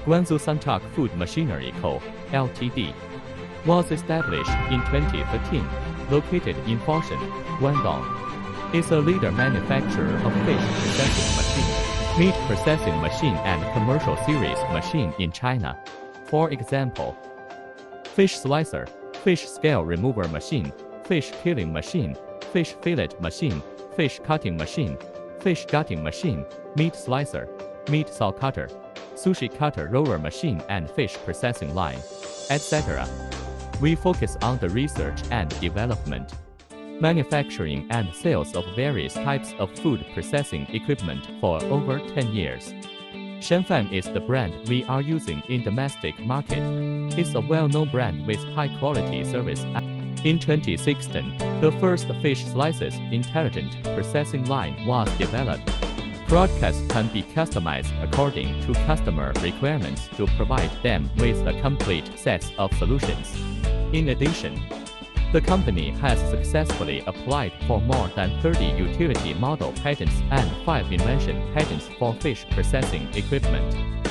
Guangzhou Santak Food Machinery Co., Ltd. was established in 2013, located in Foshan, Guangdong. Is a leader manufacturer of fish processing machine, meat processing machine and commercial series machine in China. For example, fish slicer, fish scale remover machine, fish killing machine, fish fillet machine, fish cutting machine, fish gutting machine, meat slicer, meat saw cutter, sushi cutter roller machine and fish processing line, etc. We focus on the research and development, manufacturing and sales of various types of food processing equipment for over 10 years. Shenfan is the brand we are using in domestic market. It's a well-known brand with high-quality service. In 2016, the first fish slices intelligent processing line was developed. Products can be customized according to customer requirements to provide them with a complete set of solutions. In addition, the company has successfully applied for more than 30 utility model patents and 5 invention patents for fish processing equipment.